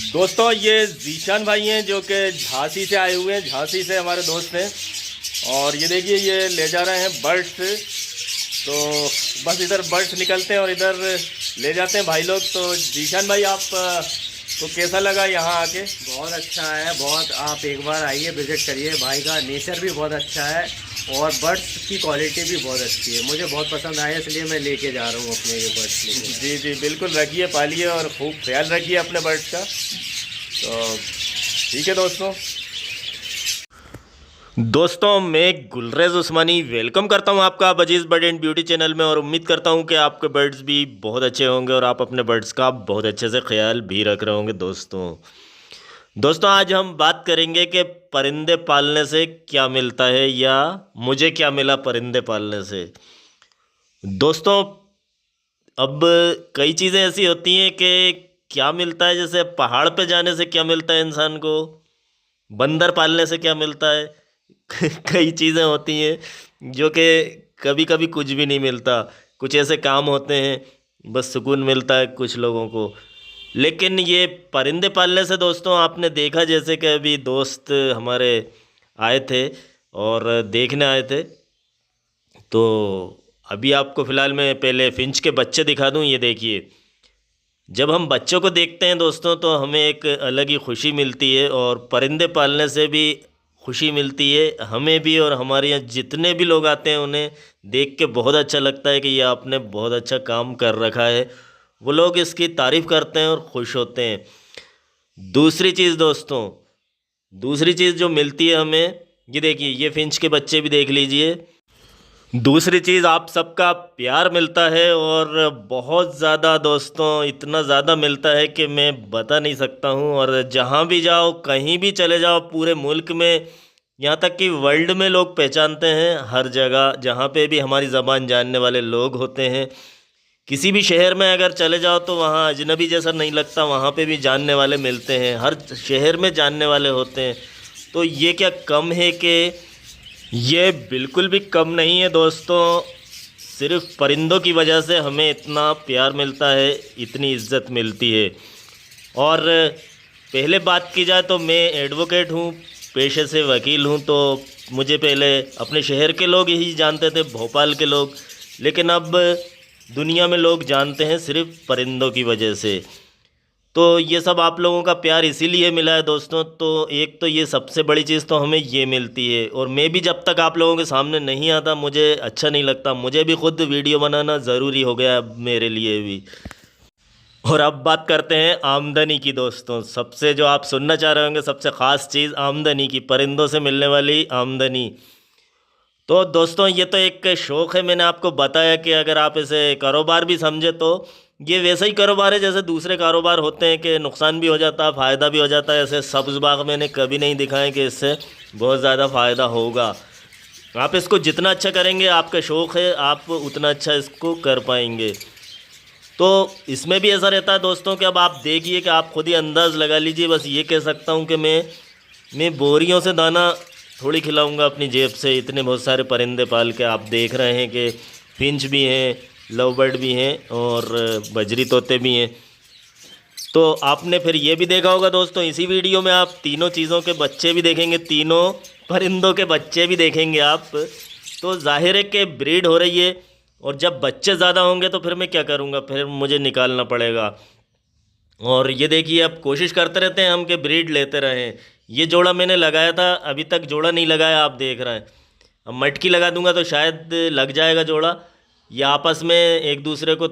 दोस्तों ये जीशान भाई हैं जो कि झांसी से आए हुए हैं। झांसी से हमारे दोस्त हैं और ये देखिए ये ले जा रहे हैं बर्ड्स। तो बस इधर बर्ड्स निकलते हैं और इधर ले जाते हैं भाई लोग। तो जीशान भाई आप तो कैसा लगा यहाँ आके? बहुत अच्छा है। बहुत आप एक बार आइए, विज़िट करिए। भाई का नेचर भी बहुत अच्छा है और बर्ड्स की क्वालिटी भी बहुत अच्छी है। मुझे बहुत पसंद आया, इसलिए मैं लेके जा रहा हूँ अपने ये बर्ड्स लेके। जी जी बिल्कुल, रखिए, पालिए और खूब ख्याल रखिए अपने बर्ड्स का। तो ठीक है दोस्तों मैं गुलरेज उस्मानी वेलकम करता हूं आपका अजीज़ बर्ड एंड ब्यूटी चैनल में और उम्मीद करता हूं कि आपके बर्ड्स भी बहुत अच्छे होंगे और आप अपने बर्ड्स का बहुत अच्छे से ख्याल भी रख रहे होंगे। दोस्तों आज हम बात करेंगे कि परिंदे पालने से क्या मिलता है या मुझे क्या मिला परिंदे पालने से। दोस्तों अब कई चीज़ें ऐसी होती हैं कि क्या मिलता है, जैसे पहाड़ पे जाने से क्या मिलता है इंसान को, बंदर पालने से क्या मिलता है। कई चीज़ें होती हैं जो कि कभी कभी कुछ भी नहीं मिलता। कुछ ऐसे काम होते हैं बस सुकून मिलता है कुछ लोगों को। लेकिन ये परिंदे पालने से दोस्तों आपने देखा, जैसे कि अभी दोस्त हमारे आए थे और देखने आए थे, तो अभी आपको फ़िलहाल मैं पहले फिंच के बच्चे दिखा दूं। ये देखिए, जब हम बच्चों को देखते हैं दोस्तों तो हमें एक अलग ही खुशी मिलती है और परिंदे पालने से भी खुशी मिलती है हमें भी, और हमारे यहाँ जितने भी लोग आते हैं उन्हें देख के बहुत अच्छा लगता है कि ये आपने बहुत अच्छा काम कर रखा है। वो लोग इसकी तारीफ़ करते हैं और खुश होते हैं। दूसरी चीज़ दोस्तों, दूसरी चीज़ जो मिलती है हमें, ये देखिए ये फिंच के बच्चे भी देख लीजिए। दूसरी चीज़ आप सबका प्यार मिलता है और बहुत ज़्यादा दोस्तों, इतना ज़्यादा मिलता है कि मैं बता नहीं सकता हूँ। और जहाँ भी जाओ, कहीं भी चले जाओ पूरे मुल्क में, यहाँ तक कि वर्ल्ड में लोग पहचानते हैं। हर जगह जहाँ पे भी हमारी ज़बान जानने वाले लोग होते हैं, किसी भी शहर में अगर चले जाओ तो वहाँ अजनबी जैसा नहीं लगता, वहाँ पे भी जानने वाले मिलते हैं। हर शहर में जानने वाले होते हैं। तो ये क्या कम है कि ये बिल्कुल भी कम नहीं है दोस्तों। सिर्फ परिंदों की वजह से हमें इतना प्यार मिलता है, इतनी इज्जत मिलती है। और पहले बात की जाए तो मैं एडवोकेट हूँ, पेशे से वकील हूँ। तो मुझे पहले अपने शहर के लोग ही जानते थे, भोपाल के लोग। लेकिन अब दुनिया में लोग जानते हैं सिर्फ परिंदों की वजह से। तो ये सब आप लोगों का प्यार इसीलिए मिला है दोस्तों। तो एक तो ये सबसे बड़ी चीज़ तो हमें ये मिलती है। और मैं भी जब तक आप लोगों के सामने नहीं आता मुझे अच्छा नहीं लगता। मुझे भी खुद वीडियो बनाना ज़रूरी हो गया अब मेरे लिए भी। और अब बात करते हैं आमदनी की दोस्तों। सबसे जो आप सुनना चाह रहे होंगे सबसे ख़ास चीज़ आमदनी की, परिंदों से मिलने वाली आमदनी। तो दोस्तों ये तो एक शौक़ है, मैंने आपको बताया कि अगर आप इसे कारोबार भी समझे तो ये वैसा ही कारोबार है जैसे दूसरे कारोबार होते हैं कि नुकसान भी हो जाता है, फ़ायदा भी हो जाता है। ऐसे सब्ज़ बाग मैंने कभी नहीं दिखा है कि इससे बहुत ज़्यादा फ़ायदा होगा। आप इसको जितना अच्छा करेंगे, आपका शौक़ है, आप उतना अच्छा इसको कर पाएंगे। तो इसमें भी ऐसा रहता है दोस्तों कि अब आप देखिए कि आप खुद ही अंदाज़ लगा लीजिए। बस ये कह सकता हूँ कि मैं बोरियों से दाना थोड़ी खिलाऊंगा अपनी जेब से। इतने बहुत सारे परिंदे पाल के आप देख रहे हैं कि फिंच भी हैं, लव बर्ड भी हैं और बजरी तोते भी हैं। तो आपने फिर ये भी देखा होगा दोस्तों, इसी वीडियो में आप तीनों चीज़ों के बच्चे भी देखेंगे, तीनों परिंदों के बच्चे भी देखेंगे आप। तो जाहिर है कि ब्रीड हो रही है और जब बच्चे ज़्यादा होंगे तो फिर मैं क्या करूँगा, फिर मुझे निकालना पड़ेगा। और ये देखिए अब कोशिश करते रहते हैं हम कि ब्रीड लेते रहें। ये जोड़ा मैंने लगाया था, अभी तक जोड़ा नहीं लगाया, आप देख रहे हैं। अब मटकी लगा दूंगा तो शायद लग जाएगा जोड़ा। ये आपस में एक दूसरे को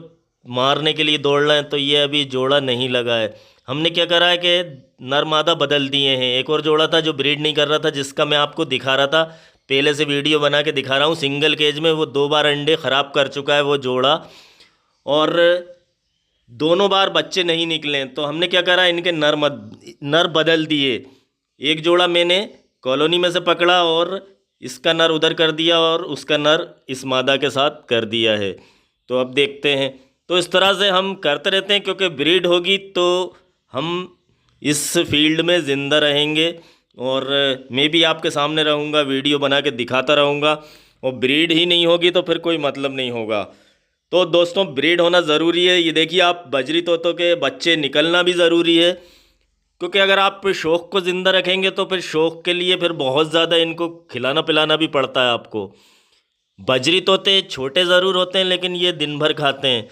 मारने के लिए दौड़ रहे हैं, तो ये अभी जोड़ा नहीं लगा है। हमने क्या करा है कि नर मादा बदल दिए हैं। एक और जोड़ा था जो ब्रीड नहीं कर रहा था, जिसका मैं आपको दिखा रहा था, पहले से वीडियो बना के दिखा रहा हूँ। सिंगल केज में वो 2 बार अंडे ख़राब कर चुका है वो जोड़ा, और दोनों बार बच्चे नहीं निकले। तो हमने क्या करा, इनके नर बदल दिए। एक जोड़ा मैंने कॉलोनी में से पकड़ा और इसका नर उधर कर दिया और उसका नर इस मादा के साथ कर दिया है। तो अब देखते हैं। तो इस तरह से हम करते रहते हैं, क्योंकि ब्रीड होगी तो हम इस फील्ड में ज़िंदा रहेंगे और मैं भी आपके सामने रहूँगा, वीडियो बना के दिखाता रहूँगा। और ब्रीड ही नहीं होगी तो फिर कोई मतलब नहीं होगा। तो दोस्तों ब्रीड होना ज़रूरी है। ये देखिए आप, बजरी तोतों के बच्चे निकलना भी ज़रूरी है। क्योंकि अगर आप शौक़ को ज़िंदा रखेंगे तो फिर शौक़ के लिए फिर बहुत ज़्यादा इनको खिलाना पिलाना भी पड़ता है आपको। बजरी तोते छोटे ज़रूर होते हैं लेकिन ये दिन भर खाते हैं।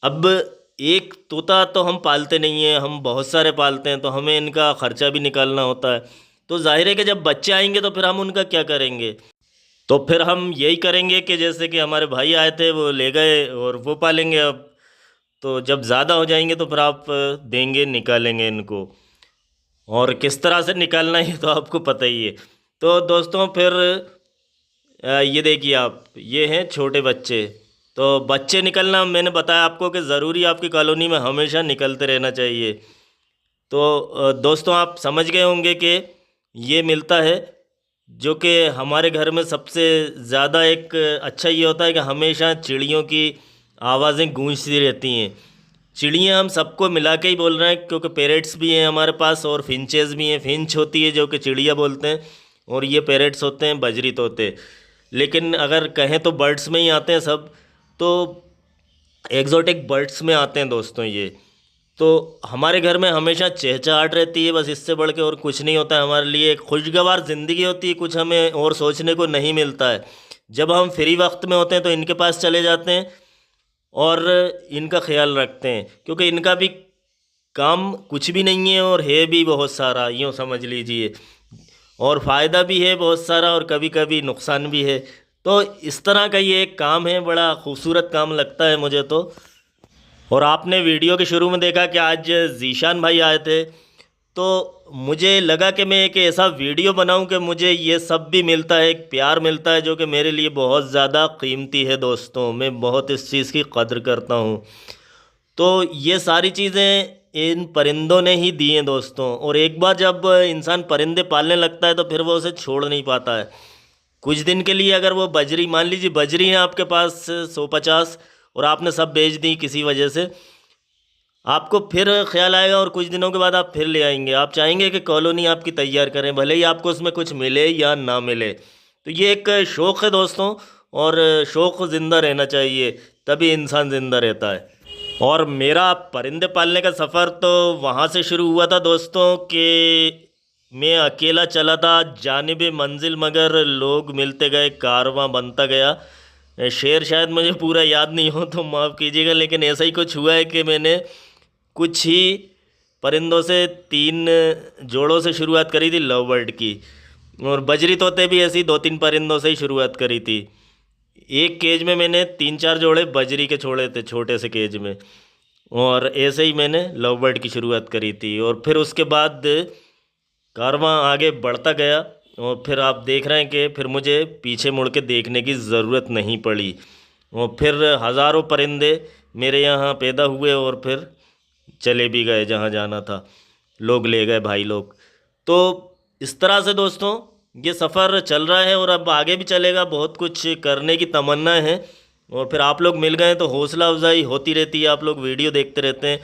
अब एक तोता तो हम पालते नहीं हैं, हम बहुत सारे पालते हैं, तो हमें इनका ख़र्चा भी निकालना होता है। तो ज़ाहिर है कि जब बच्चे आएंगे तो फिर हम उनका क्या करेंगे। तो फिर हम यही करेंगे कि जैसे कि हमारे भाई आए थे वो ले गए और वो पालेंगे अब। तो जब ज़्यादा हो जाएंगे तो फिर आप देंगे, निकालेंगे इनको। और किस तरह से निकालना है तो आपको पता ही है। तो दोस्तों फिर ये देखिए आप, ये हैं छोटे बच्चे। तो बच्चे निकलना मैंने बताया आपको कि ज़रूरी आपकी कॉलोनी में हमेशा निकलते रहना चाहिए। तो दोस्तों आप समझ गए होंगे कि ये मिलता है, जो कि हमारे घर में सबसे ज़्यादा एक अच्छा ये होता है कि हमेशा चिड़ियों की आवाज़ें गूंजती रहती हैं। चिड़ियाँ हम सबको मिला के ही बोल रहे हैं, क्योंकि पैरेट्स भी हैं हमारे पास और फिंचेस भी हैं। फिंच होती है जो कि चिड़िया बोलते हैं, और ये पैरेट्स होते हैं बजरी तोते। लेकिन अगर कहें तो बर्ड्स में ही आते हैं सब, तो एक्जोटिक बर्ड्स में आते हैं दोस्तों ये। तो हमारे घर में हमेशा चहचहाट रहती है, बस इससे बढ़ के और कुछ नहीं होता है। हमारे लिए एक खुशगवार ज़िंदगी होती है, कुछ हमें और सोचने को नहीं मिलता है। जब हम फ्री वक्त में होते हैं तो इनके पास चले जाते हैं और इनका ख्याल रखते हैं, क्योंकि इनका भी काम कुछ भी नहीं है और है भी बहुत सारा, यूँ समझ लीजिए। और फ़ायदा भी है बहुत सारा और कभी कभी नुकसान भी है। तो इस तरह का ये एक काम है, बड़ा खूबसूरत काम लगता है मुझे तो। और आपने वीडियो के शुरू में देखा कि आज ज़ीशान भाई आए थे, तो मुझे लगा कि मैं एक ऐसा वीडियो बनाऊं कि मुझे ये सब भी मिलता है, एक प्यार मिलता है जो कि मेरे लिए बहुत ज़्यादा कीमती है दोस्तों। मैं बहुत इस चीज़ की कद्र करता हूँ। तो ये सारी चीज़ें इन परिंदों ने ही दी हैं दोस्तों। और एक बार जब इंसान परिंदे पालने लगता है तो फिर वो उसे छोड़ नहीं पाता है। कुछ दिन के लिए अगर वो बजरी, मान लीजिए बजरी है आपके पास 150 और आपने सब बेच दी किसी वजह से, आपको फिर ख्याल आएगा और कुछ दिनों के बाद आप फिर ले आएंगे। आप चाहेंगे कि कॉलोनी आपकी तैयार करें, भले ही आपको उसमें कुछ मिले या ना मिले। तो ये एक शौक़ है दोस्तों, और शौक़ ज़िंदा रहना चाहिए, तभी इंसान ज़िंदा रहता है। और मेरा परिंदे पालने का सफ़र तो वहाँ से शुरू हुआ था दोस्तों कि मैं अकेला चला था जानिबे मंजिल, मगर लोग मिलते गए, कारवां बनता गया। शेर शायद मुझे पूरा याद नहीं हो तो माफ़ कीजिएगा, लेकिन ऐसा ही कुछ हुआ है कि मैंने कुछ ही परिंदों से 3 जोड़ों से शुरुआत करी थी लव बर्ड की। और बजरी तोते भी ऐसी 2-3 परिंदों से ही शुरुआत करी थी। एक केज में मैंने 3-4 जोड़े बजरी के छोड़े थे, छोटे से केज में। और ऐसे ही मैंने लव बर्ड की शुरुआत करी थी। और फिर उसके बाद कारवां आगे बढ़ता गया, और फिर आप देख रहे हैं कि फिर मुझे पीछे मुड़ के देखने की ज़रूरत नहीं पड़ी। और फिर हज़ारों परिंदे मेरे यहाँ पैदा हुए और फिर चले भी गए जहाँ जाना था, लोग ले गए भाई लोग। तो इस तरह से दोस्तों ये सफ़र चल रहा है और अब आगे भी चलेगा। बहुत कुछ करने की तमन्ना है, और फिर आप लोग मिल गए तो हौसला अफजाई होती रहती है, आप लोग वीडियो देखते रहते हैं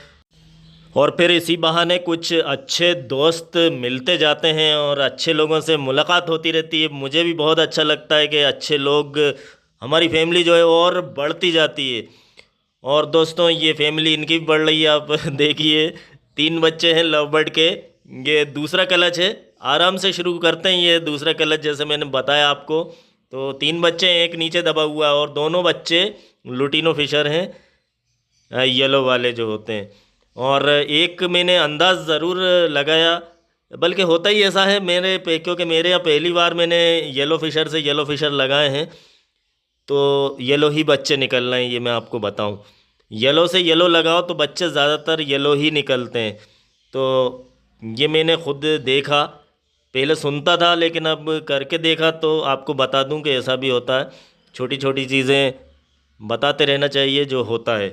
और फिर इसी बहाने कुछ अच्छे दोस्त मिलते जाते हैं और अच्छे लोगों से मुलाकात होती रहती है। मुझे भी बहुत अच्छा लगता है कि अच्छे लोग, हमारी फैमिली जो है और बढ़ती जाती है। और दोस्तों ये फैमिली इनकी भी बढ़ रही है, आप देखिए 3 बच्चे हैं लव बर्ड के। ये दूसरा क्लच है, आराम से शुरू करते हैं ये दूसरा क्लच, जैसे मैंने बताया आपको। तो 3 बच्चे हैं, एक नीचे दबा हुआ है, और दोनों बच्चे लुटिनो फिशर हैं, येलो वाले जो होते हैं। और एक मैंने अंदाज़ ज़रूर लगाया, बल्कि होता ही ऐसा है मेरे पे, क्योंकि मेरे यहाँ पहली बार मैंने येलो फिशर से येलो फिशर लगाए हैं, तो येलो ही बच्चे निकल रहे हैं। ये मैं आपको बताऊं, येलो से येलो लगाओ तो बच्चे ज़्यादातर येलो ही निकलते हैं। तो ये मैंने खुद देखा, पहले सुनता था लेकिन अब करके देखा, तो आपको बता दूं कि ऐसा भी होता है। छोटी छोटी चीज़ें बताते रहना चाहिए जो होता है।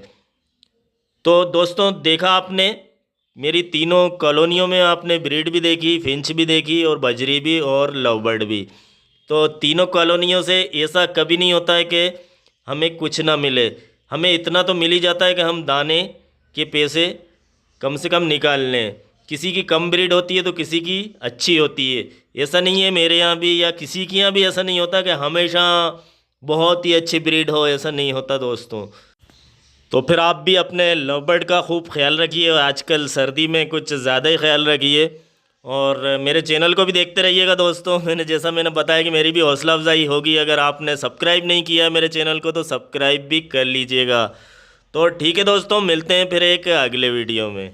तो दोस्तों देखा आपने, मेरी तीनों कॉलोनियों में आपने ब्रीड भी देखी, फिंच भी देखी और बजरी भी और लव बर्ड भी। तो तीनों कॉलोनियों से ऐसा कभी नहीं होता है कि हमें कुछ ना मिले। हमें इतना तो मिल ही जाता है कि हम दाने के पैसे कम से कम निकाल लें। किसी की कम ब्रीड होती है तो किसी की अच्छी होती है। ऐसा नहीं है मेरे यहाँ भी या किसी के यहाँ भी ऐसा नहीं होता कि हमेशा बहुत ही अच्छी ब्रीड हो, ऐसा नहीं होता दोस्तों। तो फिर आप भी अपने लव बर्ड का खूब ख्याल रखिए और आजकल सर्दी में कुछ ज़्यादा ही ख्याल रखिए। और मेरे चैनल को भी देखते रहिएगा दोस्तों। मैंने बताया कि मेरी भी हौसला अफजाई होगी। अगर आपने सब्सक्राइब नहीं किया मेरे चैनल को तो सब्सक्राइब भी कर लीजिएगा। तो ठीक है दोस्तों, मिलते हैं फिर एक अगले वीडियो में।